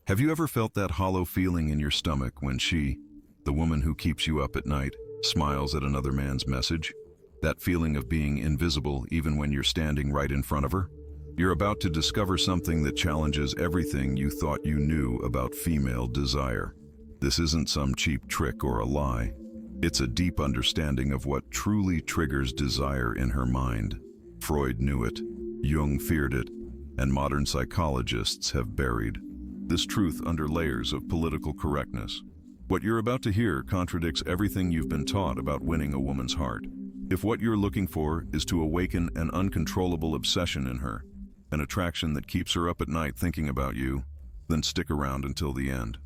Have you ever felt that hollow feeling in your stomach when she, the woman who keeps you up at night, smiles at another man's message? That feeling of being invisible even when you're standing right in front of her? You're about to discover something that challenges everything you thought you knew about female desire. This isn't some cheap trick or a lie. It's a deep understanding of what truly triggers desire in her mind. Freud knew it, Jung feared it, and modern psychologists have buried this truth under layers of political correctness. What you're about to hear contradicts everything you've been taught about winning a woman's heart. If what you're looking for is to awaken an uncontrollable obsession in her, an attraction that keeps her up at night thinking about you, then stick around until the end.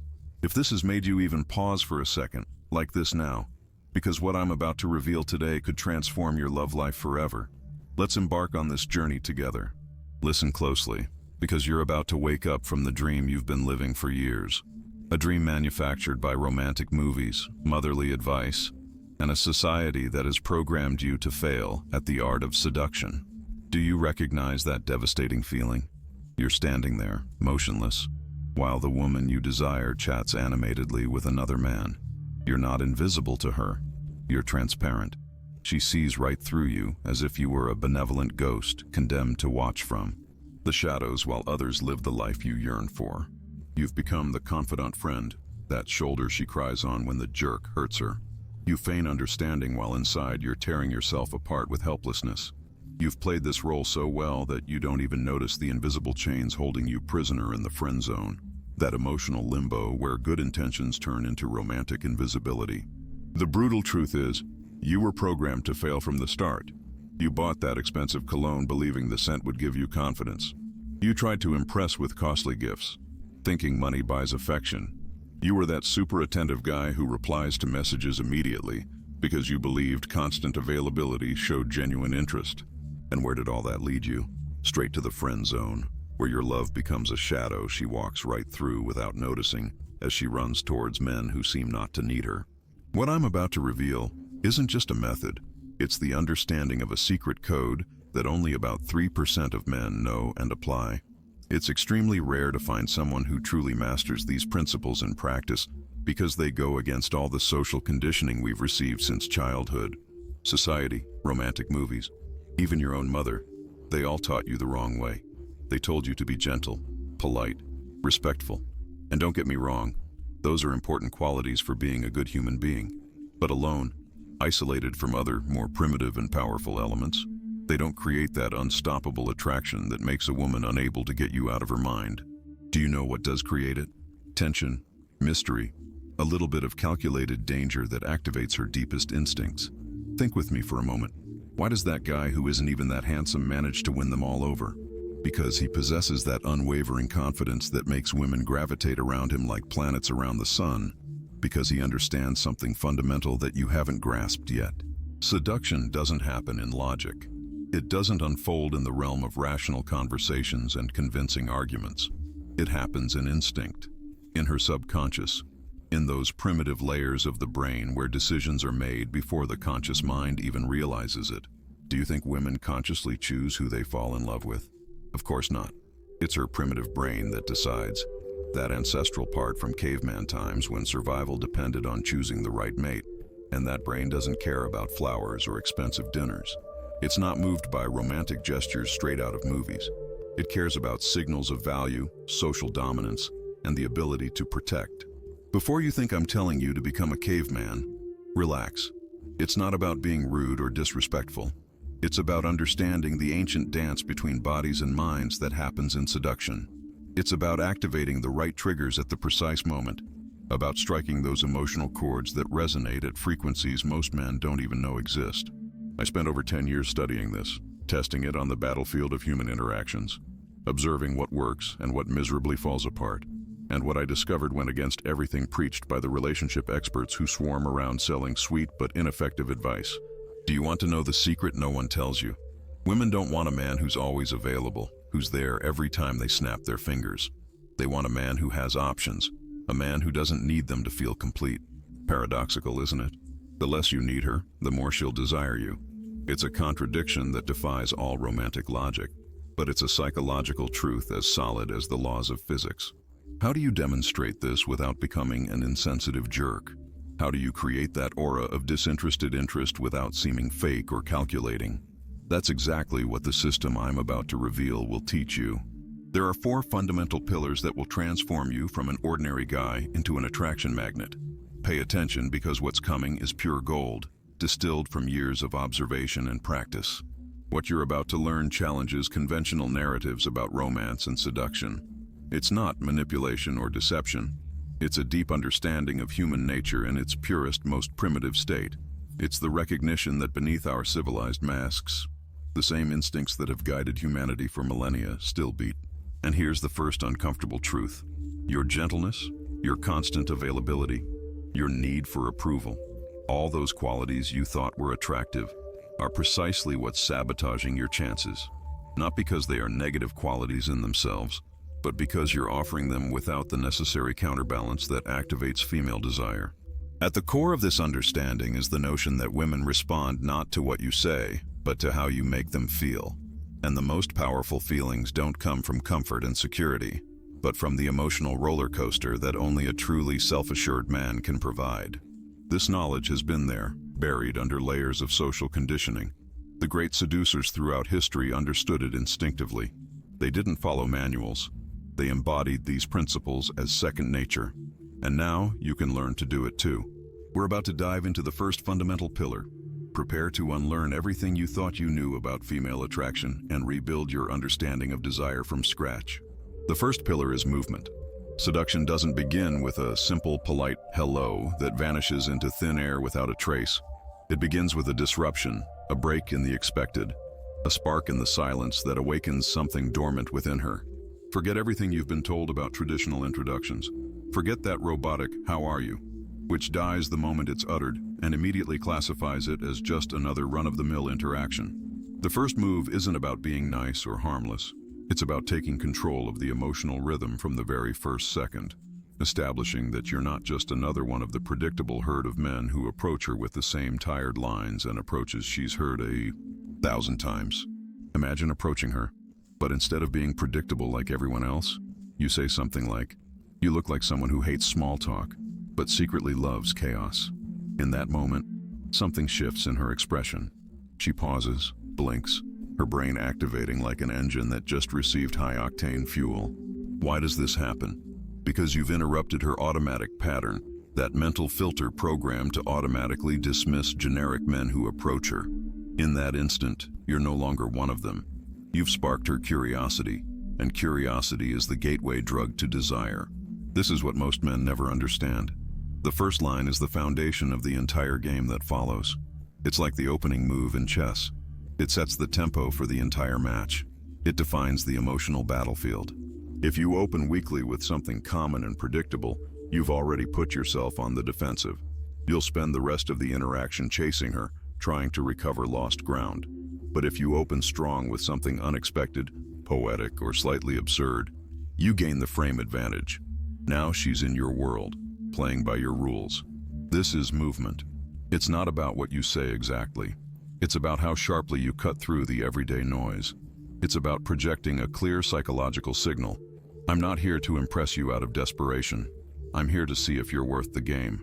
If this has made you even pause for a second, like this now, because what I'm about to reveal today could transform your love life forever, let's embark on this journey together. Listen closely, because you're about to wake up from the dream you've been living for years. A dream manufactured by romantic movies, motherly advice, and a society that has programmed you to fail at the art of seduction. Do you recognize that devastating feeling? You're standing there, motionless, while the woman you desire chats animatedly with another man. You're not invisible to her. You're transparent. She sees right through you as if you were a benevolent ghost condemned to watch from the shadows while others live the life you yearn for. You've become the confidant friend, that shoulder she cries on when the jerk hurts her. You feign understanding while inside you're tearing yourself apart with helplessness. You've played this role so well that you don't even notice the invisible chains holding you prisoner in the friend zone, that emotional limbo where good intentions turn into romantic invisibility. The brutal truth is, you were programmed to fail from the start. You bought that expensive cologne believing the scent would give you confidence. You tried to impress with costly gifts, thinking money buys affection. You were that super attentive guy who replies to messages immediately because you believed constant availability showed genuine interest. And where did all that lead you? Straight to the friend zone, where your love becomes a shadow she walks right through without noticing as she runs towards men who seem not to need her. What I'm about to reveal isn't just a method. It's the understanding of a secret code that only about 3% of men know and apply. It's extremely rare to find someone who truly masters these principles in practice because they go against all the social conditioning we've received since childhood. Society, romantic movies, even your own mother, they all taught you the wrong way. They told you to be gentle, polite, respectful. And don't get me wrong, those are important qualities for being a good human being. But alone, isolated from other, more primitive and powerful elements, they don't create that unstoppable attraction that makes a woman unable to get you out of her mind. Do you know what does create it? Tension, mystery, a little bit of calculated danger that activates her deepest instincts. Think with me for a moment. Why does that guy who isn't even that handsome manage to win them all over? Because he possesses that unwavering confidence that makes women gravitate around him like planets around the sun. Because he understands something fundamental that you haven't grasped yet. Seduction doesn't happen in logic. It doesn't unfold in the realm of rational conversations and convincing arguments. It happens in instinct, in her subconscious, in those primitive layers of the brain where decisions are made before the conscious mind even realizes it. Do you think women consciously choose who they fall in love with? Of course not. It's her primitive brain that decides, that ancestral part from caveman times when survival depended on choosing the right mate. And that brain doesn't care about flowers or expensive dinners. It's not moved by romantic gestures straight out of movies. It cares about signals of value, social dominance, and the ability to protect. Before you think I'm telling you to become a caveman, relax. It's not about being rude or disrespectful. It's about understanding the ancient dance between bodies and minds that happens in seduction. It's about activating the right triggers at the precise moment, about striking those emotional chords that resonate at frequencies most men don't even know exist. I spent over 10 years studying this, testing it on the battlefield of human interactions, observing what works and what miserably falls apart. And what I discovered went against everything preached by the relationship experts who swarm around selling sweet but ineffective advice. Do you want to know the secret no one tells you? Women don't want a man who's always available, who's there every time they snap their fingers. They want a man who has options, a man who doesn't need them to feel complete. Paradoxical, isn't it? The less you need her, the more she'll desire you. It's a contradiction that defies all romantic logic, but it's a psychological truth as solid as the laws of physics. How do you demonstrate this without becoming an insensitive jerk? How do you create that aura of disinterested interest without seeming fake or calculating? That's exactly what the system I'm about to reveal will teach you. There are 4 fundamental pillars that will transform you from an ordinary guy into an attraction magnet. Pay attention, because what's coming is pure gold, distilled from years of observation and practice. What you're about to learn challenges conventional narratives about romance and seduction. It's not manipulation or deception. It's a deep understanding of human nature in its purest, most primitive state. It's the recognition that beneath our civilized masks, the same instincts that have guided humanity for millennia still beat. And here's the first uncomfortable truth. Your gentleness, your constant availability, your need for approval, all those qualities you thought were attractive, are precisely what's sabotaging your chances. Not because they are negative qualities in themselves, but because you're offering them without the necessary counterbalance that activates female desire. At the core of this understanding is the notion that women respond not to what you say, but to how you make them feel. And the most powerful feelings don't come from comfort and security, but from the emotional roller coaster that only a truly self-assured man can provide. This knowledge has been there, buried under layers of social conditioning. The great seducers throughout history understood it instinctively. They didn't follow manuals. They embodied these principles as second nature. And now you can learn to do it too. We're about to dive into the first fundamental pillar. Prepare to unlearn everything you thought you knew about female attraction and rebuild your understanding of desire from scratch. The first pillar is movement. Seduction doesn't begin with a simple, polite hello that vanishes into thin air without a trace. It begins with a disruption, a break in the expected, a spark in the silence that awakens something dormant within her. Forget everything you've been told about traditional introductions. Forget that robotic "how are you?" which dies the moment it's uttered and immediately classifies it as just another run-of-the-mill interaction. The first move isn't about being nice or harmless. It's about taking control of the emotional rhythm from the very first second, establishing that you're not just another one of the predictable herd of men who approach her with the same tired lines and approaches she's heard 1,000 times. Imagine approaching her, but instead of being predictable like everyone else, you say something like, "You look like someone who hates small talk, but secretly loves chaos." In that moment, something shifts in her expression. She pauses, blinks, her brain activating like an engine that just received high-octane fuel. Why does this happen? Because you've interrupted her automatic pattern, that mental filter programmed to automatically dismiss generic men who approach her. In that instant, you're no longer one of them. You've sparked her curiosity, and curiosity is the gateway drug to desire. This is what most men never understand. The first line is the foundation of the entire game that follows. It's like the opening move in chess. It sets the tempo for the entire match. It defines the emotional battlefield. If you open weakly with something common and predictable, you've already put yourself on the defensive. You'll spend the rest of the interaction chasing her, trying to recover lost ground. But if you open strong with something unexpected, poetic, or slightly absurd, you gain the frame advantage. Now she's in your world, playing by your rules. This is movement. It's not about what you say exactly. It's about how sharply you cut through the everyday noise. It's about projecting a clear psychological signal. I'm not here to impress you out of desperation. I'm here to see if you're worth the game.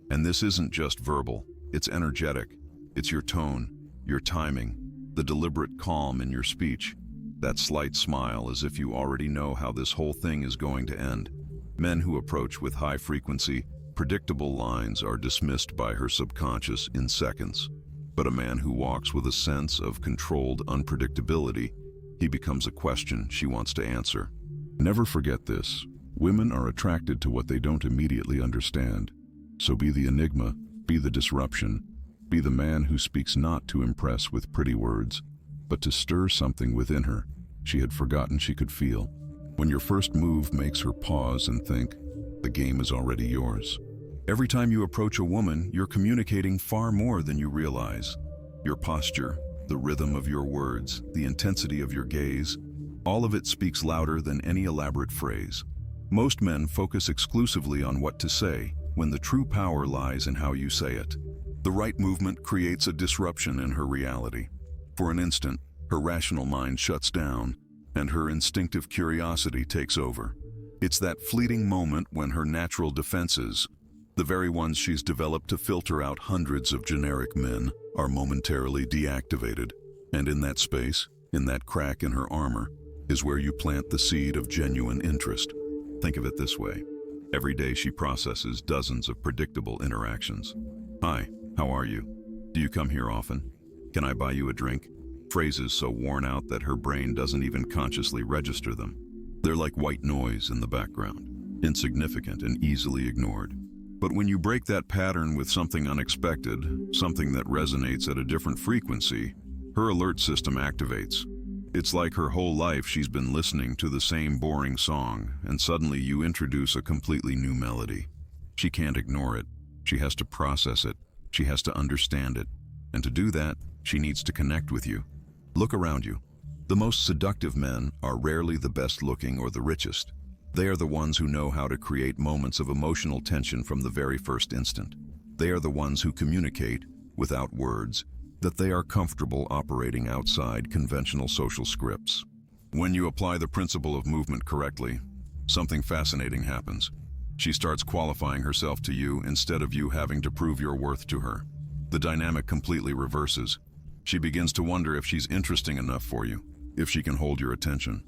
And this isn't just verbal, it's energetic. It's your tone, your timing, the deliberate calm in your speech, that slight smile as if you already know how this whole thing is going to end. Men who approach with high-frequency, predictable lines are dismissed by her subconscious in seconds. But a man who walks with a sense of controlled unpredictability, he becomes a question she wants to answer. Never forget this. Women are attracted to what they don't immediately understand. So be the enigma, be the disruption, be the man who speaks not to impress with pretty words, but to stir something within her she had forgotten she could feel. When your first move makes her pause and think, the game is already yours. Every time you approach a woman, you're communicating far more than you realize. Your posture, the rhythm of your words, the intensity of your gaze, all of it speaks louder than any elaborate phrase. Most men focus exclusively on what to say, when the true power lies in how you say it. The right movement creates a disruption in her reality. For an instant, her rational mind shuts down, and her instinctive curiosity takes over. It's that fleeting moment when her natural defenses, the very ones she's developed to filter out hundreds of generic men, are momentarily deactivated. And in that space, in that crack in her armor, is where you plant the seed of genuine interest. Think of it this way. Every day she processes dozens of predictable interactions. Hi, how are you? Do you come here often? Can I buy you a drink? Phrases so worn out that her brain doesn't even consciously register them. They're like white noise in the background, insignificant and easily ignored. But when you break that pattern with something unexpected, something that resonates at a different frequency, her alert system activates. It's like her whole life she's been listening to the same boring song, and suddenly you introduce a completely new melody. She can't ignore it. She has to process it. She has to understand it. And to do that, she needs to connect with you. Look around you. The most seductive men are rarely the best looking or the richest. They are the ones who know how to create moments of emotional tension from the very first instant. They are the ones who communicate, without words, that they are comfortable operating outside conventional social scripts. When you apply the principle of movement correctly, something fascinating happens. She starts qualifying herself to you instead of you having to prove your worth to her. The dynamic completely reverses. She begins to wonder if she's interesting enough for you, if she can hold your attention,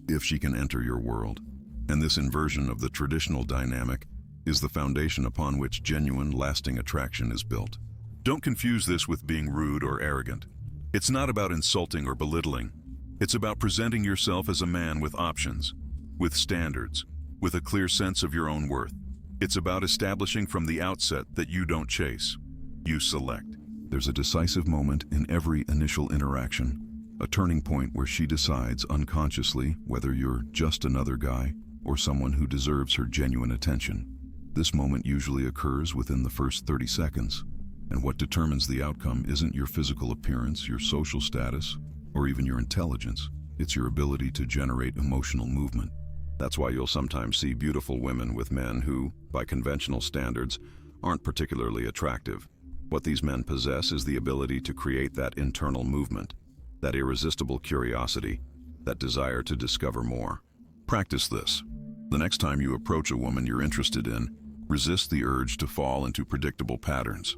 if she can enter your world. And this inversion of the traditional dynamic is the foundation upon which genuine, lasting attraction is built. Don't confuse this with being rude or arrogant. It's not about insulting or belittling. It's about presenting yourself as a man with options, with standards, with a clear sense of your own worth. It's about establishing from the outset that you don't chase, you select. There's a decisive moment in every initial interaction, a turning point where she decides unconsciously whether you're just another guy or someone who deserves her genuine attention. This moment usually occurs within the first 30 seconds. And what determines the outcome isn't your physical appearance, your social status, or even your intelligence. It's your ability to generate emotional movement. That's why you'll sometimes see beautiful women with men who, by conventional standards, aren't particularly attractive. What these men possess is the ability to create that internal movement, that irresistible curiosity, that desire to discover more. Practice this. The next time you approach a woman you're interested in, resist the urge to fall into predictable patterns.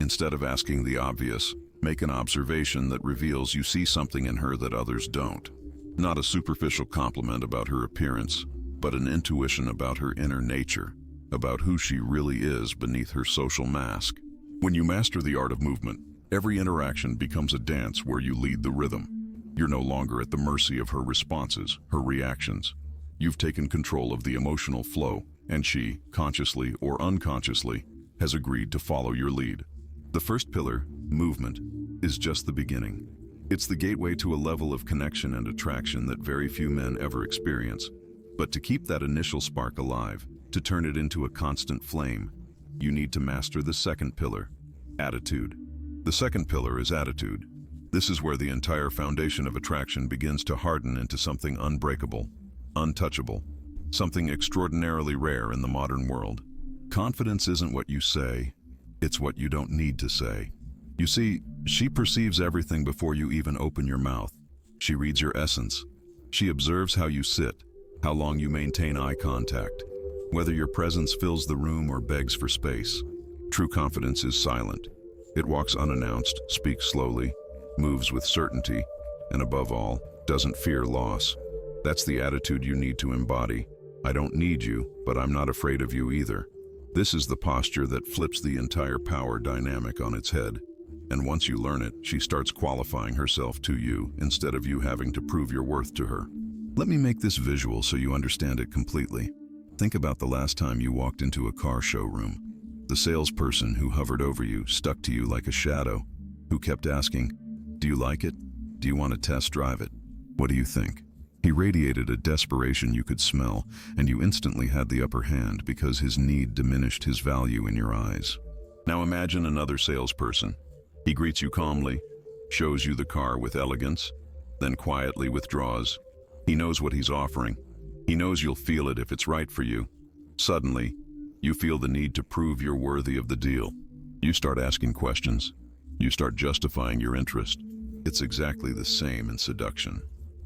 Instead of asking the obvious, make an observation that reveals you see something in her that others don't. Not a superficial compliment about her appearance, but an intuition about her inner nature, about who she really is beneath her social mask. When you master the art of movement, every interaction becomes a dance where you lead the rhythm. You're no longer at the mercy of her responses, her reactions. You've taken control of the emotional flow, and she, consciously or unconsciously, has agreed to follow your lead. The first pillar, movement, is just the beginning. It's the gateway to a level of connection and attraction that very few men ever experience. But to keep that initial spark alive, to turn it into a constant flame, you need to master the second pillar, attitude. The second pillar is attitude. This is where the entire foundation of attraction begins to harden into something unbreakable, untouchable, something extraordinarily rare in the modern world. Confidence isn't what you say, it's what you don't need to say. You see, she perceives everything before you even open your mouth. She reads your essence. She observes how you sit, how long you maintain eye contact, whether your presence fills the room or begs for space. True confidence is silent. It walks unannounced, speaks slowly, moves with certainty, and above all, doesn't fear loss. That's the attitude you need to embody. I don't need you, but I'm not afraid of you either. This is the posture that flips the entire power dynamic on its head. And once you learn it, she starts qualifying herself to you instead of you having to prove your worth to her. Let me make this visual so you understand it completely. Think about the last time you walked into a car showroom. The salesperson who hovered over you, stuck to you like a shadow, who kept asking, "Do you like it? Do you want to test drive it?" What do you think? He radiated a desperation you could smell, and you instantly had the upper hand because his need diminished his value in your eyes. Now imagine another salesperson. He greets you calmly, shows you the car with elegance, then quietly withdraws. He knows what he's offering. He knows you'll feel it if it's right for you. Suddenly, you feel the need to prove you're worthy of the deal. You start asking questions. You start justifying your interest. It's exactly the same in seduction.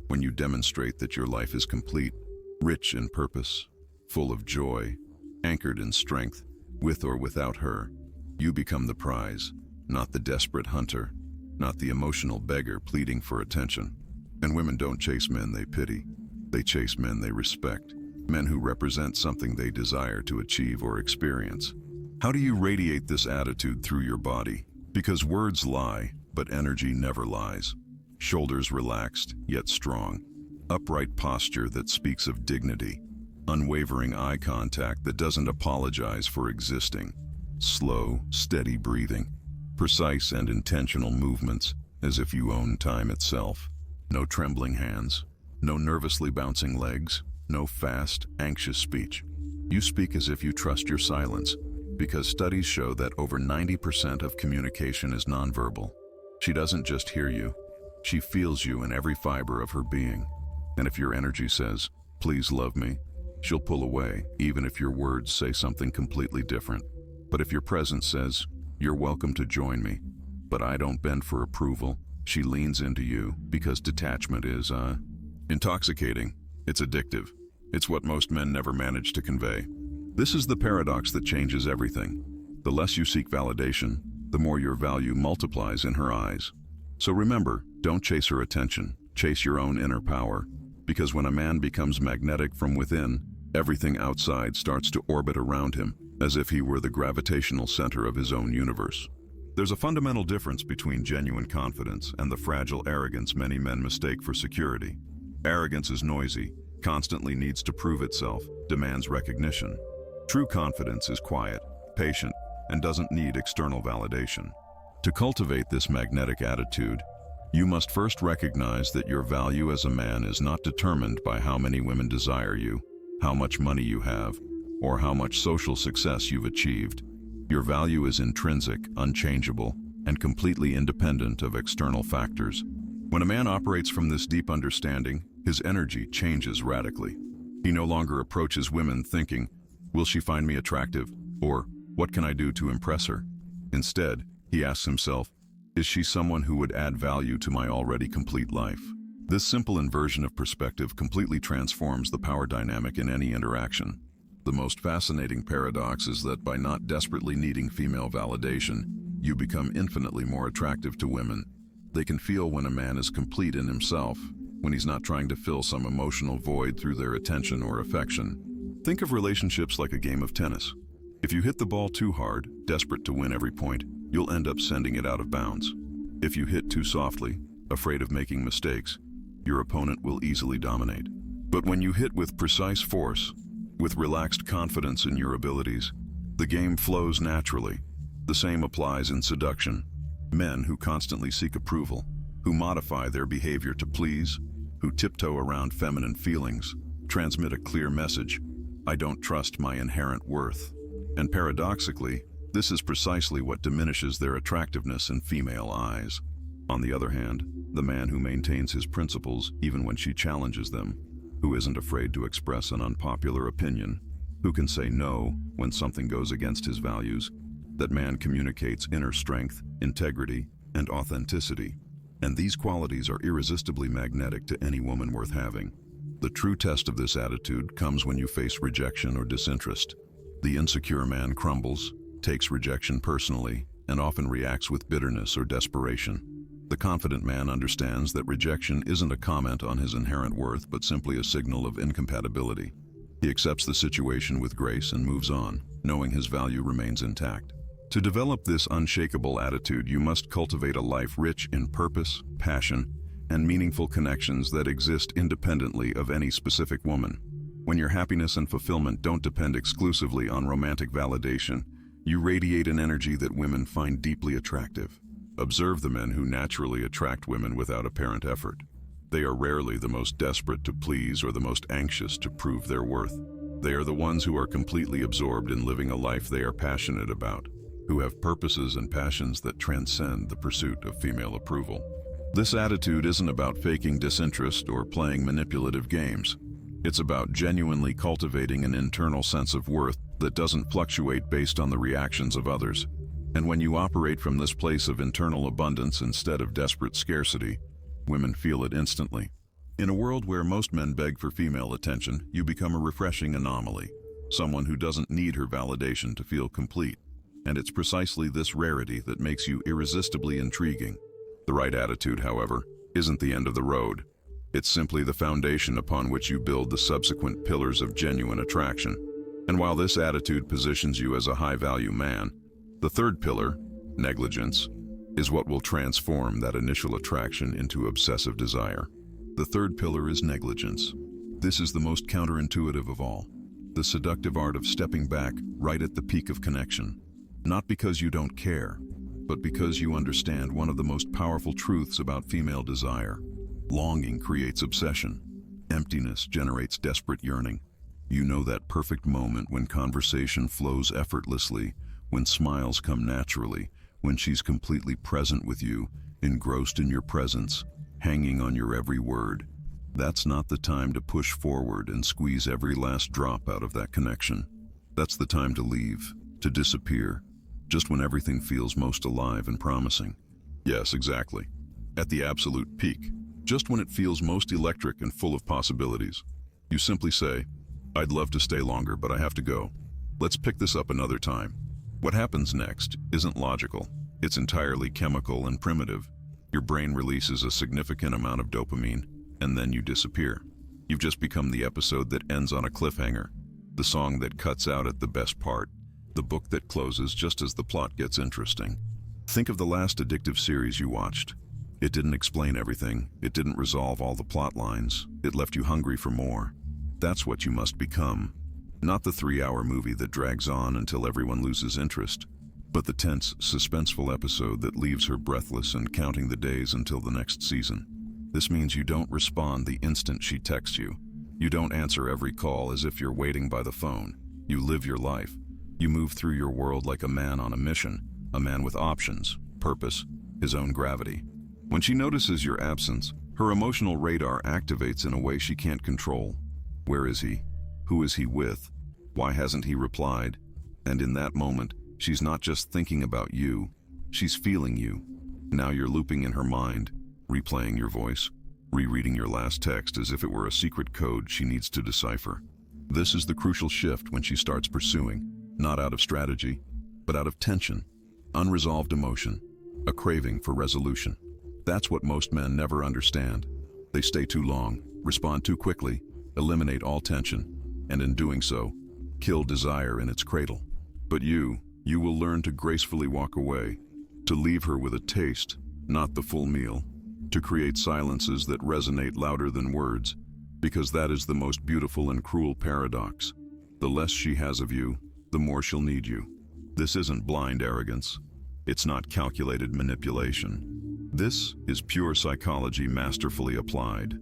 When you demonstrate that your life is complete, rich in purpose, full of joy, anchored in strength. With or without her, you become the prize, not the desperate hunter, not the emotional beggar pleading for attention. And women don't chase men they pity. They chase men they respect, men who represent something they desire to achieve or experience. How do you radiate this attitude through your body? Because words lie, but energy never lies. Shoulders relaxed, yet strong. Upright posture that speaks of dignity. Unwavering eye contact that doesn't apologize for existing. Slow, steady breathing. Precise and intentional movements, as if you own time itself. No trembling hands. No nervously bouncing legs. No fast, anxious speech. You speak as if you trust your silence, because studies show that over 90% of communication is nonverbal. She doesn't just hear you, she feels you in every fiber of her being. And if your energy says, "Please love me," she'll pull away, even if your words say something completely different. But if your presence says, "You're welcome to join me, but I don't bend for approval," she leans into you, because detachment is, intoxicating. It's addictive. It's what most men never manage to convey. This is the paradox that changes everything. The less you seek validation, the more your value multiplies in her eyes. So remember, don't chase her attention, chase your own inner power. Because when a man becomes magnetic from within, everything outside starts to orbit around him, as if he were the gravitational center of his own universe. There's a fundamental difference between genuine confidence and the fragile arrogance many men mistake for security. Arrogance is noisy, constantly needs to prove itself, demands recognition. True confidence is quiet, patient, and doesn't need external validation. To cultivate this magnetic attitude, you must first recognize that your value as a man is not determined by how many women desire you, how much money you have, or how much social success you've achieved. Your value is intrinsic, unchangeable, and completely independent of external factors. When a man operates from this deep understanding, his energy changes radically. He no longer approaches women thinking, "Will she find me attractive?" or "What can I do to impress her?" Instead, he asks himself, "Is she someone who would add value to my already complete life?" This simple inversion of perspective completely transforms the power dynamic in any interaction. The most fascinating paradox is that by not desperately needing female validation, you become infinitely more attractive to women. They can feel when a man is complete in himself, when he's not trying to fill some emotional void through their attention or affection. Think of relationships like a game of tennis. If you hit the ball too hard, desperate to win every point, you'll end up sending it out of bounds. If you hit too softly, afraid of making mistakes, your opponent will easily dominate. But when you hit with precise force, with relaxed confidence in your abilities, the game flows naturally. The same applies in seduction. Men who constantly seek approval, who modify their behavior to please, who tiptoe around feminine feelings, transmit a clear message: "I don't trust my inherent worth." And paradoxically, this is precisely what diminishes their attractiveness in female eyes. On the other hand, the man who maintains his principles even when she challenges them, who isn't afraid to express an unpopular opinion, who can say no when something goes against his values, that man communicates inner strength, integrity, and authenticity. And these qualities are irresistibly magnetic to any woman worth having. The true test of this attitude comes when you face rejection or disinterest. The insecure man crumbles, takes rejection personally, and often reacts with bitterness or desperation. The confident man understands that rejection isn't a comment on his inherent worth, but simply a signal of incompatibility. He accepts the situation with grace and moves on, knowing his value remains intact. To develop this unshakable attitude, you must cultivate a life rich in purpose, passion, and meaningful connections that exist independently of any specific woman. When your happiness and fulfillment don't depend exclusively on romantic validation, you radiate an energy that women find deeply attractive. Observe the men who naturally attract women without apparent effort. They are rarely the most desperate to please or the most anxious to prove their worth. They are the ones who are completely absorbed in living a life they are passionate about, who have purposes and passions that transcend the pursuit of female approval. This attitude isn't about faking disinterest or playing manipulative games. It's about genuinely cultivating an internal sense of worth that doesn't fluctuate based on the reactions of others. And when you operate from this place of internal abundance instead of desperate scarcity, women feel it instantly. In a world where most men beg for female attention, you become a refreshing anomaly. someone who doesn't need her validation to feel complete. And it's precisely this rarity that makes you irresistibly intriguing. The right attitude, however, isn't the end of the road. It's simply the foundation upon which you build the subsequent pillars of genuine attraction. And while this attitude positions you as a high-value man, the third pillar, negligence, is what will transform that initial attraction into obsessive desire. The third pillar is negligence. This is the most counterintuitive of all. The seductive art of stepping back right at the peak of connection. Not because you don't care, but because you understand one of the most powerful truths about female desire. Longing creates obsession. Emptiness generates desperate yearning. You know that perfect moment when conversation flows effortlessly, when smiles come naturally, when she's completely present with you, engrossed in your presence, hanging on your every word. That's not the time to push forward and squeeze every last drop out of that connection. That's the time to leave, to disappear, just when everything feels most alive and promising. Yes, exactly. At the absolute peak, just when it feels most electric and full of possibilities. You simply say, "I'd love to stay longer, but I have to go. Let's pick this up another time." What happens next isn't logical. It's entirely chemical and primitive. Your brain releases a significant amount of dopamine, and then you disappear. You've just become the episode that ends on a cliffhanger, the song that cuts out at the best part, the book that closes just as the plot gets interesting. Think of the last addictive series you watched. It didn't explain everything. It didn't resolve all the plot lines. It left you hungry for more. That's what you must become. Not the 3-hour movie that drags on until everyone loses interest, but the tense, suspenseful episode that leaves her breathless and counting the days until the next season. This means you don't respond the instant she texts you. You don't answer every call as if you're waiting by the phone. You live your life. You move through your world like a man on a mission, a man with options, purpose, his own gravity. When she notices your absence, her emotional radar activates in a way she can't control. Where is he? Who is he with? Why hasn't he replied? And in that moment, she's not just thinking about you, she's feeling you. Now you're looping in her mind, replaying your voice, rereading your last text as if it were a secret code she needs to decipher. This is the crucial shift when she starts pursuing, not out of strategy, but out of tension, unresolved emotion, a craving for resolution. That's what most men never understand. They stay too long, respond too quickly, eliminate all tension, and in doing so, kill desire in its cradle. But you will learn to gracefully walk away, to leave her with a taste, not the full meal, to create silences that resonate louder than words, because that is the most beautiful and cruel paradox. The less she has of you, the more she'll need you. This isn't blind arrogance. It's not calculated manipulation. This is pure psychology masterfully applied.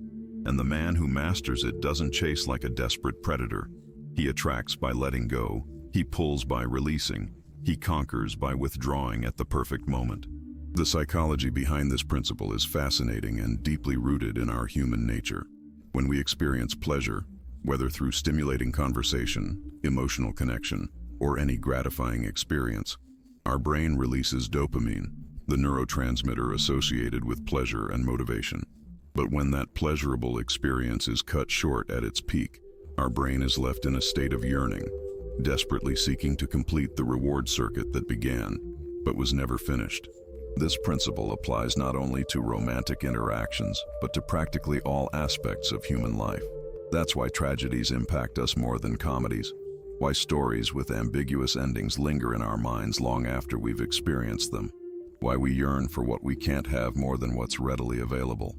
And the man who masters it doesn't chase like a desperate predator. He attracts by letting go. He pulls by releasing. He conquers by withdrawing at the perfect moment. The psychology behind this principle is fascinating and deeply rooted in our human nature. When we experience pleasure, whether through stimulating conversation, emotional connection, or any gratifying experience, our brain releases dopamine, the neurotransmitter associated with pleasure and motivation. But when that pleasurable experience is cut short at its peak, our brain is left in a state of yearning, desperately seeking to complete the reward circuit that began, but was never finished. This principle applies not only to romantic interactions, but to practically all aspects of human life. That's why tragedies impact us more than comedies, why stories with ambiguous endings linger in our minds long after we've experienced them, why we yearn for what we can't have more than what's readily available.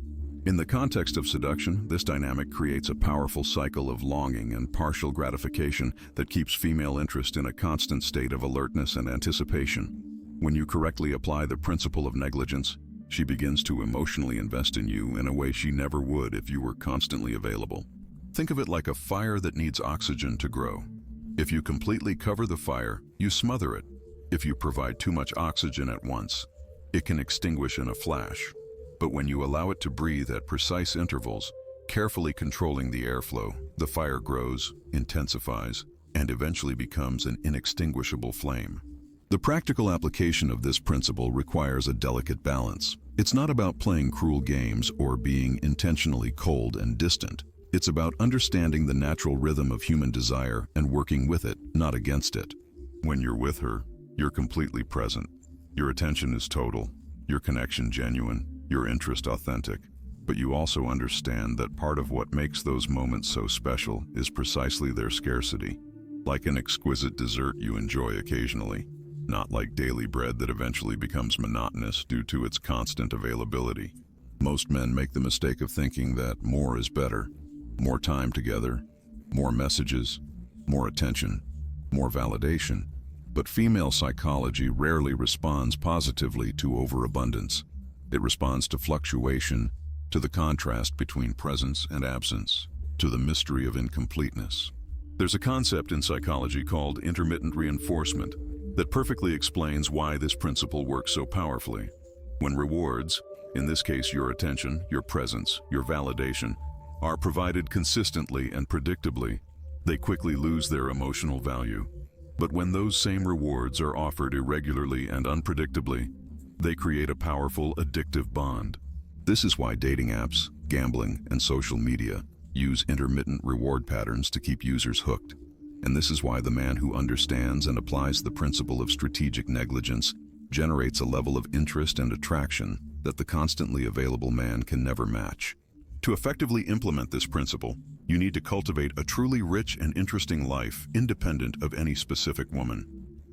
In the context of seduction, this dynamic creates a powerful cycle of longing and partial gratification that keeps female interest in a constant state of alertness and anticipation. When you correctly apply the principle of negligence, she begins to emotionally invest in you in a way she never would if you were constantly available. Think of it like a fire that needs oxygen to grow. If you completely cover the fire, you smother it. If you provide too much oxygen at once, it can extinguish in a flash. But when you allow it to breathe at precise intervals, carefully controlling the airflow, the fire grows, intensifies, and eventually becomes an inextinguishable flame. The practical application of this principle requires a delicate balance. It's not about playing cruel games or being intentionally cold and distant. It's about understanding the natural rhythm of human desire and working with it, not against it. When you're with her, you're completely present. Your attention is total, your connection genuine, your interest authentic. But you also understand that part of what makes those moments so special is precisely their scarcity. Like an exquisite dessert you enjoy occasionally, not like daily bread that eventually becomes monotonous due to its constant availability. Most men make the mistake of thinking that more is better. More time together, more messages, more attention, more validation. But female psychology rarely responds positively to overabundance. It responds to fluctuation, to the contrast between presence and absence, to the mystery of incompleteness. There's a concept in psychology called intermittent reinforcement that perfectly explains why this principle works so powerfully. When rewards, in this case your attention, your presence, your validation, are provided consistently and predictably, they quickly lose their emotional value. But when those same rewards are offered irregularly and unpredictably, they create a powerful, addictive bond. This is why dating apps, gambling, and social media use intermittent reward patterns to keep users hooked. And this is why the man who understands and applies the principle of strategic negligence generates a level of interest and attraction that the constantly available man can never match. To effectively implement this principle, you need to cultivate a truly rich and interesting life independent of any specific woman.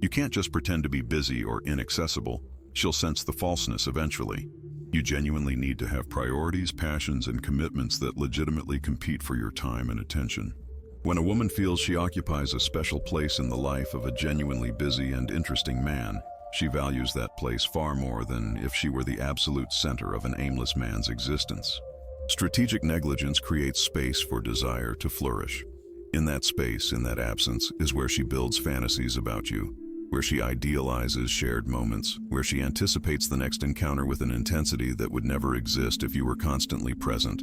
You can't just pretend to be busy or inaccessible. She'll sense the falseness eventually. You genuinely need to have priorities, passions, and commitments that legitimately compete for your time and attention. When a woman feels she occupies a special place in the life of a genuinely busy and interesting man, she values that place far more than if she were the absolute center of an aimless man's existence. Strategic negligence creates space for desire to flourish. In that space, in that absence, is where she builds fantasies about you, where she idealizes shared moments, where she anticipates the next encounter with an intensity that would never exist if you were constantly present.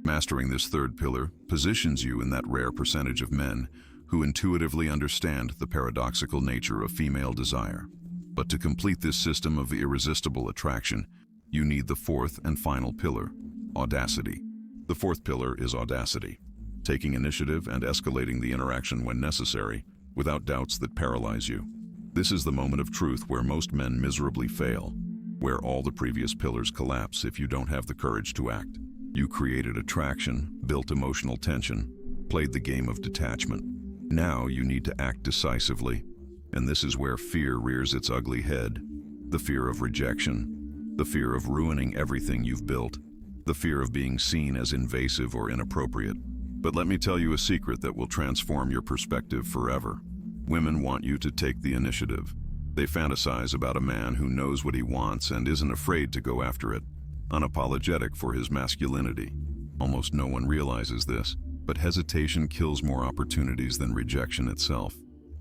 Mastering this third pillar positions you in that rare percentage of men who intuitively understand the paradoxical nature of female desire. But to complete this system of irresistible attraction, you need the fourth and final pillar: audacity. The fourth pillar is audacity, taking initiative and escalating the interaction when necessary, without doubts that paralyze you. This is the moment of truth where most men miserably fail, where all the previous pillars collapse if you don't have the courage to act. You created attraction, built emotional tension, played the game of detachment. Now you need to act decisively, and this is where fear rears its ugly head. The fear of rejection, the fear of ruining everything you've built, the fear of being seen as invasive or inappropriate. But let me tell you a secret that will transform your perspective forever. Women want you to take the initiative. They fantasize about a man who knows what he wants and isn't afraid to go after it, unapologetic for his masculinity. Almost no one realizes this, but hesitation kills more opportunities than rejection itself.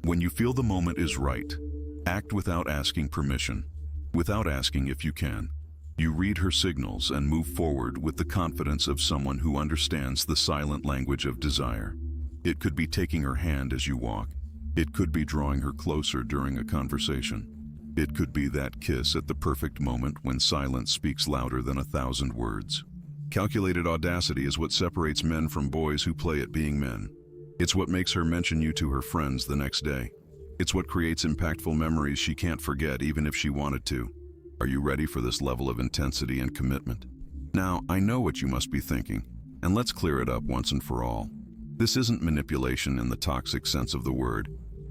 When you feel the moment is right, act without asking permission, without asking if you can. You read her signals and move forward with the confidence of someone who understands the silent language of desire. It could be taking her hand as you walk. It could be drawing her closer during a conversation. It could be that kiss at the perfect moment when silence speaks louder than 1,000 words. Calculated audacity is what separates men from boys who play at being men. It's what makes her mention you to her friends the next day. It's what creates impactful memories she can't forget even if she wanted to. Are you ready for this level of intensity and commitment? Now, I know what you must be thinking, and let's clear it up once and for all. This isn't manipulation in the toxic sense of the word.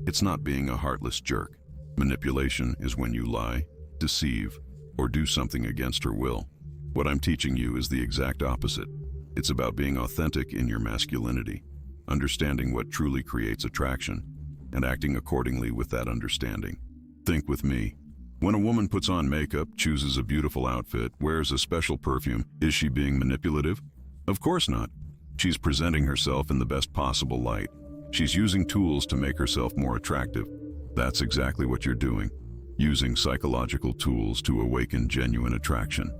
It's not being a heartless jerk. Manipulation is when you lie, deceive, or do something against her will. What I'm teaching you is the exact opposite. It's about being authentic in your masculinity, understanding what truly creates attraction, and acting accordingly with that understanding. Think with me. When a woman puts on makeup, chooses a beautiful outfit, wears a special perfume, is she being manipulative? Of course not. She's presenting herself in the best possible light. She's using tools to make herself more attractive. That's exactly what you're doing, using psychological tools to awaken genuine attraction.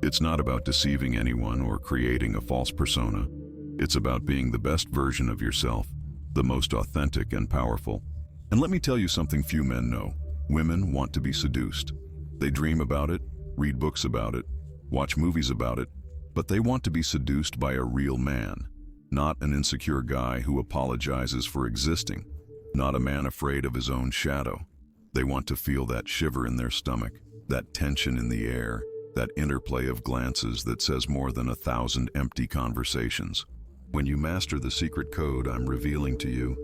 It's not about deceiving anyone or creating a false persona. It's about being the best version of yourself, the most authentic and powerful. And let me tell you something few men know. Women want to be seduced. They dream about it, read books about it, watch movies about it, but they want to be seduced by a real man. Not an insecure guy who apologizes for existing. Not a man afraid of his own shadow. They want to feel that shiver in their stomach, that tension in the air, that interplay of glances that says more than 1,000 empty conversations. When you master the secret code I'm revealing to you,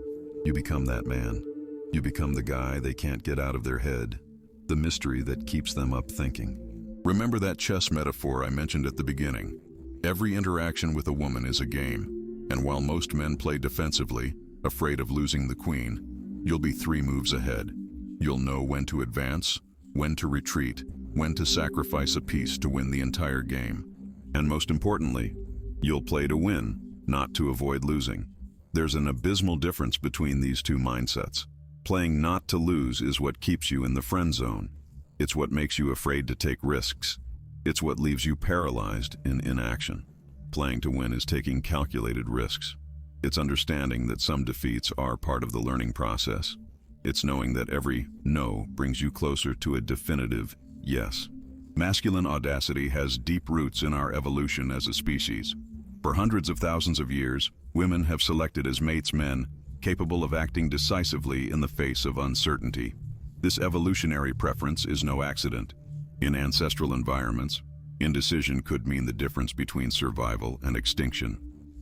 you become that man. You become the guy they can't get out of their head, the mystery that keeps them up thinking. Remember that chess metaphor I mentioned at the beginning. Every interaction with a woman is a game, and while most men play defensively, afraid of losing the queen, you'll be 3 moves ahead. You'll know when to advance, when to retreat, when to sacrifice a piece to win the entire game. And most importantly, you'll play to win, not to avoid losing. There's an abysmal difference between these two mindsets. Playing not to lose is what keeps you in the friend zone. It's what makes you afraid to take risks. It's what leaves you paralyzed in inaction. Playing to win is taking calculated risks. It's understanding that some defeats are part of the learning process. It's knowing that every no brings you closer to a definitive yes. Masculine audacity has deep roots in our evolution as a species. For hundreds of thousands of years, women have selected as mates men capable of acting decisively in the face of uncertainty. This evolutionary preference is no accident. In ancestral environments, indecision could mean the difference between survival and extinction.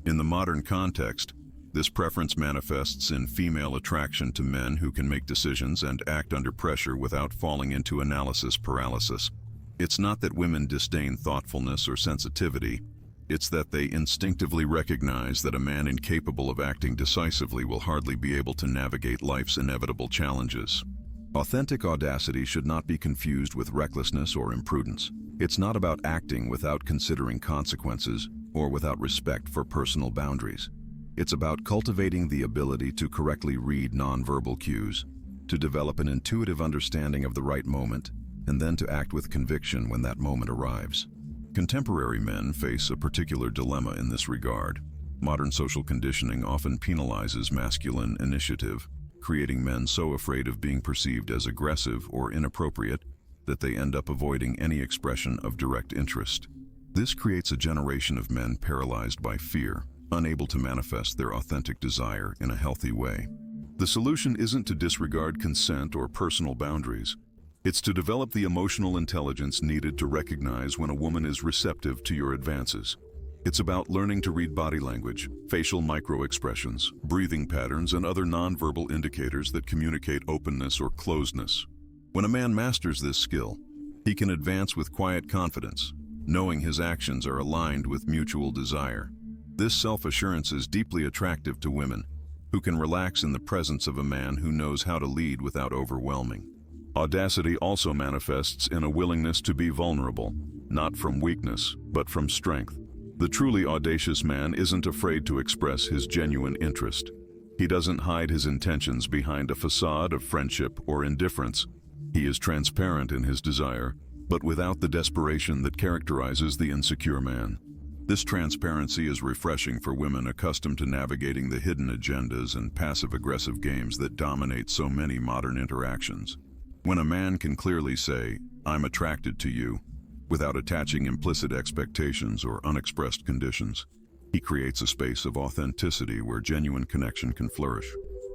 In the modern context, this preference manifests in female attraction to men who can make decisions and act under pressure without falling into analysis paralysis. It's not that women disdain thoughtfulness or sensitivity. It's that they instinctively recognize that a man incapable of acting decisively will hardly be able to navigate life's inevitable challenges. Authentic audacity should not be confused with recklessness or imprudence. It's not about acting without considering consequences or without respect for personal boundaries. It's about cultivating the ability to correctly read nonverbal cues, to develop an intuitive understanding of the right moment, and then to act with conviction when that moment arrives. Contemporary men face a particular dilemma in this regard. Modern social conditioning often penalizes masculine initiative, creating men so afraid of being perceived as aggressive or inappropriate that they end up avoiding any expression of direct interest. This creates a generation of men paralyzed by fear, unable to manifest their authentic desire in a healthy way. The solution isn't to disregard consent or personal boundaries. It's to develop the emotional intelligence needed to recognize when a woman is receptive to your advances. It's about learning to read body language, facial micro-expressions, breathing patterns, and other nonverbal indicators that communicate openness or closedness. When a man masters this skill, he can advance with quiet confidence, knowing his actions are aligned with mutual desire. This self-assurance is deeply attractive to women, who can relax in the presence of a man who knows how to lead without overwhelming. Audacity also manifests in a willingness to be vulnerable, not from weakness, but from strength. The truly audacious man isn't afraid to express his genuine interest. He doesn't hide his intentions behind a facade of friendship or indifference. He is transparent in his desire, but without the desperation that characterizes the insecure man. This transparency is refreshing for women accustomed to navigating the hidden agendas and passive-aggressive games that dominate so many modern interactions. When a man can clearly say, "I'm attracted to you," without attaching implicit expectations or unexpressed conditions, he creates a space of authenticity where genuine connection can flourish.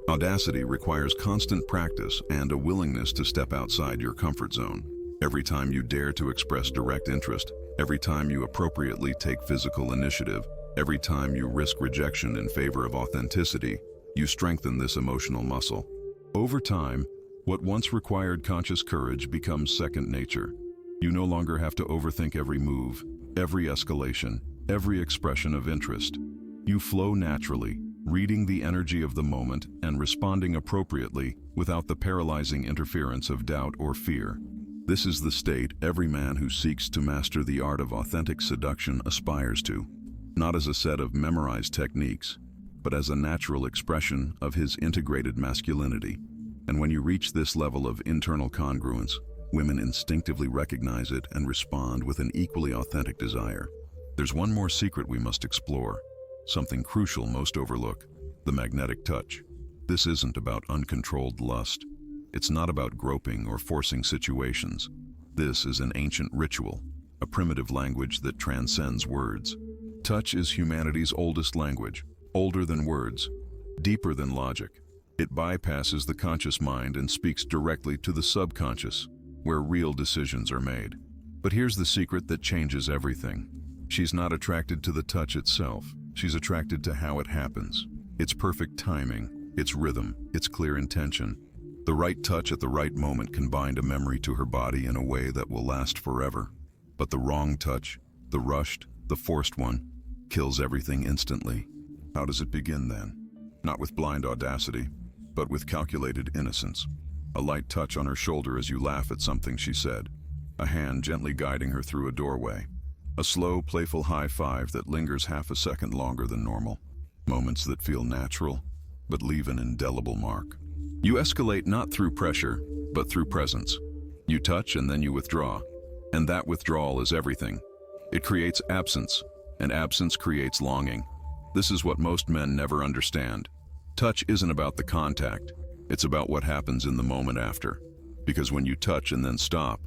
Audacity requires constant practice and a willingness to step outside your comfort zone. Every time you dare to express direct interest, every time you appropriately take physical initiative, every time you risk rejection in favor of authenticity, you strengthen this emotional muscle. Over time, what once required conscious courage becomes second nature. You no longer have to overthink every move, every escalation, every expression of interest. You flow naturally, reading the energy of the moment and responding appropriately without the paralyzing interference of doubt or fear. This is the state every man who seeks to master the art of authentic seduction aspires to, not as a set of memorized techniques, but as a natural expression of his integrated masculinity. And when you reach this level of internal congruence, women instinctively recognize it and respond with an equally authentic desire. There's one more secret we must explore, something crucial most overlook: the magnetic touch. This isn't about uncontrolled lust. It's not about groping or forcing situations. This is an ancient ritual, a primitive language that transcends words. Touch is humanity's oldest language, older than words, deeper than logic. It bypasses the conscious mind and speaks directly to the subconscious, where real decisions are made. But here's the secret that changes everything. She's not attracted to the touch itself. She's attracted to how it happens. Its perfect timing, its rhythm, its clear intention. The right touch at the right moment can bind a memory to her body in a way that will last forever. But the wrong touch, the rushed, the forced one, kills everything instantly. How does it begin then? Not with blind audacity, but with calculated innocence. A light touch on her shoulder as you laugh at something she said. A hand gently guiding her through a doorway. A slow, playful high five that lingers half a second longer than normal. Moments that feel natural, but leave an indelible mark. You escalate not through pressure, but through presence. You touch and then you withdraw. And that withdrawal is everything. It creates absence, and absence creates longing. This is what most men never understand. Touch isn't about the contact, it's about what happens in the moment after. Because when you touch and then stop,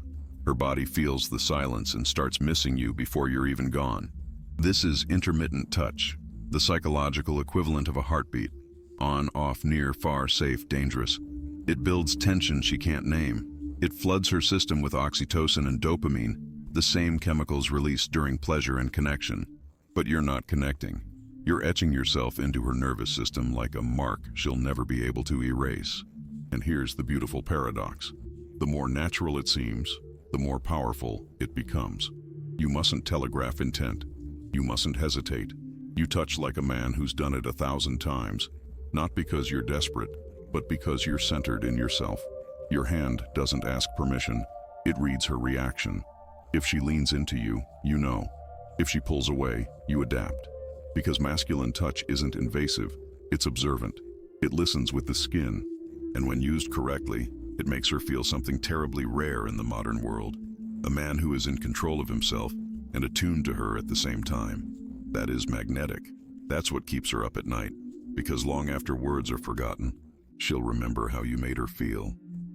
her body feels the silence and starts missing you before you're even gone. This is intermittent touch, the psychological equivalent of a heartbeat. On, off, near, far, safe, dangerous. It builds tension she can't name. It floods her system with oxytocin and dopamine, the same chemicals released during pleasure and connection. But you're not connecting. You're etching yourself into her nervous system like a mark she'll never be able to erase. And here's the beautiful paradox. The more natural it seems, the more powerful it becomes. You mustn't telegraph intent. You mustn't hesitate. You touch like a man who's done it 1,000 times, not because you're desperate, but because you're centered in yourself. Your hand doesn't ask permission, it reads her reaction. If she leans into you, you know. If she pulls away, you adapt. Because masculine touch isn't invasive, it's observant. It listens with the skin, and when used correctly, it makes her feel something terribly rare in the modern world. A man who is in control of himself and attuned to her at the same time. That is magnetic. That's what keeps her up at night, because long after words are forgotten, she'll remember how you made her feel,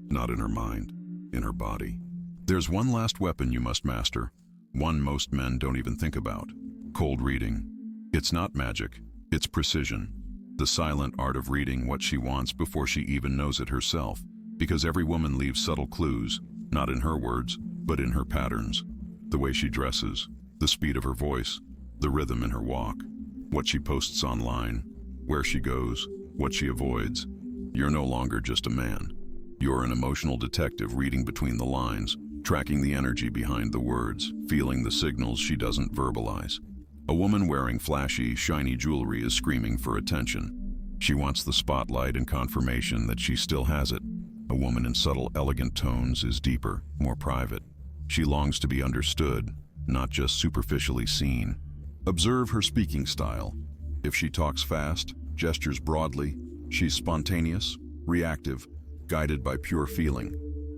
not in her mind, in her body. There's one last weapon you must master, one most men don't even think about. Cold reading. It's not magic, it's precision. The silent art of reading what she wants before she even knows it herself, because every woman leaves subtle clues, not in her words, but in her patterns. The way she dresses, the speed of her voice, the rhythm in her walk, what she posts online, where she goes, what she avoids. You're no longer just a man. You're an emotional detective reading between the lines, tracking the energy behind the words, feeling the signals she doesn't verbalize. A woman wearing flashy, shiny jewelry is screaming for attention. She wants the spotlight and confirmation that she still has it. A woman in subtle, elegant tones is deeper, more private. She longs to be understood, not just superficially seen. Observe her speaking style. If she talks fast, gestures broadly, she's spontaneous, reactive, guided by pure feeling.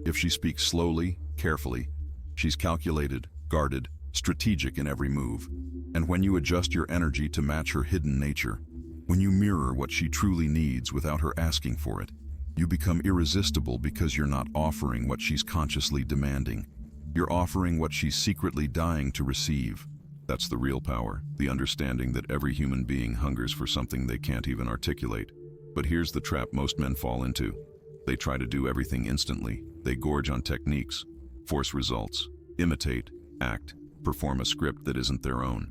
If she speaks slowly, carefully, she's calculated, guarded, strategic in every move. And when you adjust your energy to match her hidden nature, when you mirror what she truly needs without her asking for it, you become irresistible because you're not offering what she's consciously demanding. You're offering what she's secretly dying to receive. That's the real power, the understanding that every human being hungers for something they can't even articulate. But here's the trap most men fall into. They try to do everything instantly. They gorge on techniques, force results, imitate, act, perform a script that isn't their own.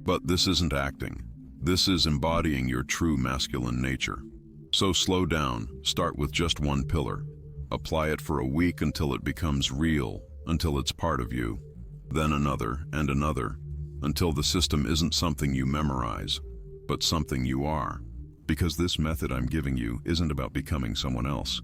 But this isn't acting. This is embodying your true masculine nature. So slow down, start with just one pillar. Apply it for a week until it becomes real, until it's part of you. Then another and another, until the system isn't something you memorize, but something you are. Because this method I'm giving you isn't about becoming someone else.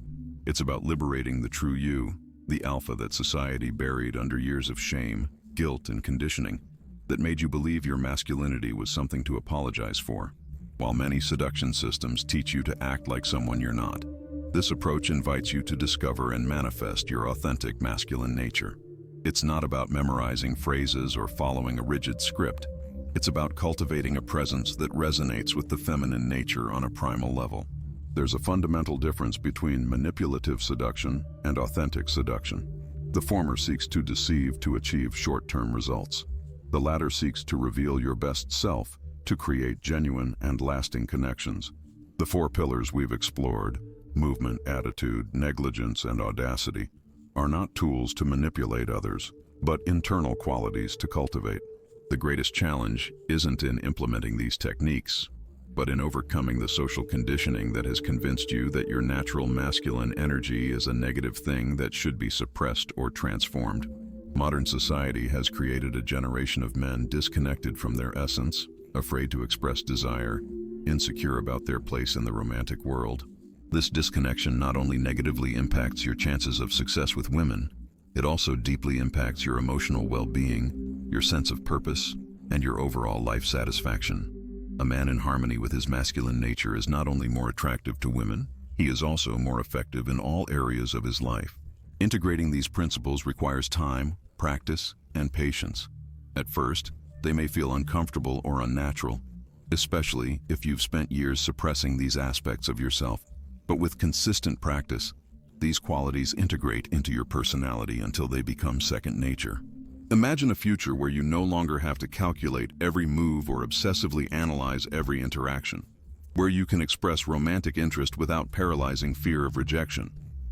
It's about liberating the true you, the alpha that society buried under years of shame, guilt, and conditioning that made you believe your masculinity was something to apologize for, while many seduction systems teach you to act like someone you're not. This approach invites you to discover and manifest your authentic masculine nature. It's not about memorizing phrases or following a rigid script. It's about cultivating a presence that resonates with the feminine nature on a primal level. There's a fundamental difference between manipulative seduction and authentic seduction. The former seeks to deceive to achieve short-term results. The latter seeks to reveal your best self to create genuine and lasting connections. The four pillars we've explored, movement, attitude, negligence, and audacity, are not tools to manipulate others, but internal qualities to cultivate. The greatest challenge isn't in implementing these techniques, but in overcoming the social conditioning that has convinced you that your natural masculine energy is a negative thing that should be suppressed or transformed. Modern society has created a generation of men disconnected from their essence, afraid to express desire, insecure about their place in the romantic world. This disconnection not only negatively impacts your chances of success with women, it also deeply impacts your emotional well-being, your sense of purpose, and your overall life satisfaction. A man in harmony with his masculine nature is not only more attractive to women, he is also more effective in all areas of his life. Integrating these principles requires time, practice, and patience. At first, they may feel uncomfortable or unnatural, especially if you've spent years suppressing these aspects of yourself. But with consistent practice, these qualities integrate into your personality until they become second nature. Imagine a future where you no longer have to calculate every move or obsessively analyze every interaction, where you can express romantic interest without paralyzing fear of rejection,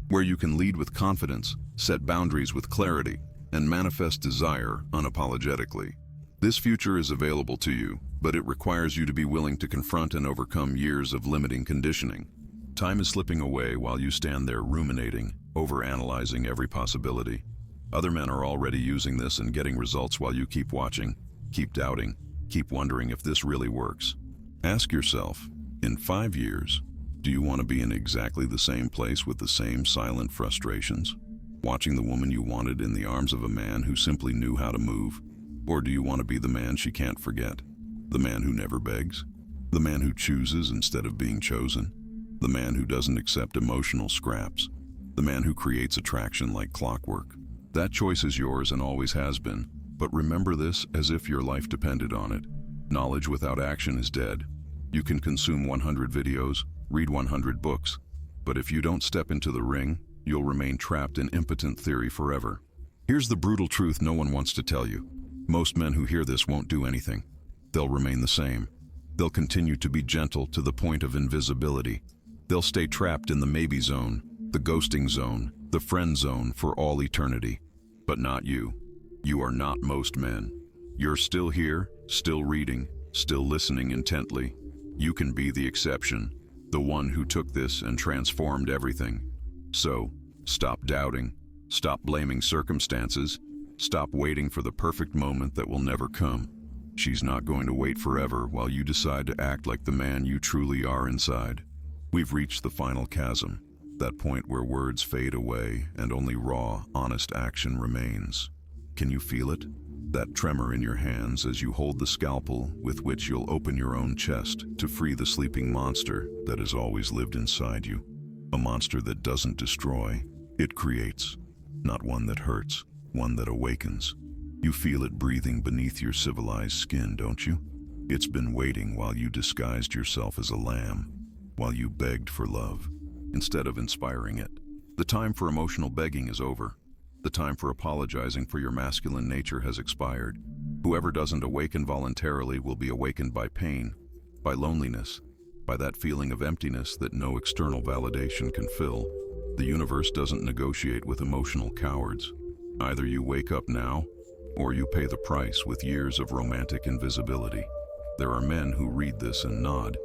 where you can lead with confidence, set boundaries with clarity, and manifest desire unapologetically. This future is available to you, but it requires you to be willing to confront and overcome years of limiting conditioning. Time is slipping away while you stand there ruminating, overanalyzing every possibility. Other men are already using this and getting results while you keep watching, keep doubting, keep wondering if this really works. Ask yourself, in 5 years, do you want to be in exactly the same place with the same silent frustrations, watching the woman you wanted in the arms of a man who simply knew how to move? Or do you want to be the man she can't forget, the man who never begs, the man who chooses instead of being chosen, the man who doesn't accept emotional scraps, the man who creates attraction like clockwork? That choice is yours and always has been, but remember this as if your life depended on it. Knowledge without action is dead. You can consume 100 videos, read 100 books, but if you don't step into the ring, you'll remain trapped in impotent theory forever. Here's the brutal truth no one wants to tell you. Most men who hear this won't do anything. They'll remain the same. They'll continue to be gentle to the point of invisibility. They'll stay trapped in the maybe zone, the ghosting zone, the friend zone for all eternity. But not you. You are not most men. You're still here, still reading, still listening intently. You can be the exception, the one who took this and transformed everything. So, stop doubting, stop blaming circumstances, stop waiting for the perfect moment that will never come. She's not going to wait forever while you decide to act like the man you truly are inside. We've reached the final chasm, that point where words fade away and only raw, honest action remains. Can you feel it? That tremor in your hands as you hold the scalpel with which you'll open your own chest to free the sleeping monster that has always lived inside you. A monster that doesn't destroy, it creates. Not one that hurts, one that awakens. You feel it breathing beneath your civilized skin, don't you? It's been waiting while you disguised yourself as a lamb, while you begged for love, instead of inspiring it. The time for emotional begging is over. The time for apologizing for your masculine nature has expired. Whoever doesn't awaken voluntarily will be awakened by pain, by loneliness, by that feeling of emptiness that no external validation can fill. The universe doesn't negotiate with emotional cowards. Either you wake up now, or you pay the price with years of romantic invisibility. There are men who read this and nod,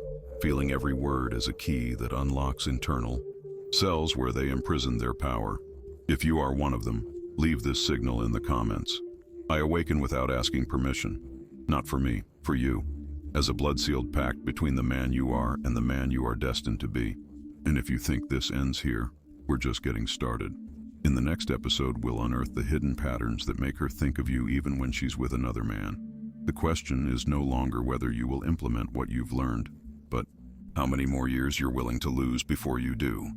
feeling every word as a key that unlocks internal cells where they imprison their power. If you are one of them, leave this signal in the comments. I awaken without asking permission. Not for me, for you, as a blood-sealed pact between the man you are and the man you are destined to be. And if you think this ends here, we're just getting started. In the next episode, we'll unearth the hidden patterns that make her think of you even when she's with another man. The question is no longer whether you will implement what you've learned, but how many more years you're willing to lose before you do.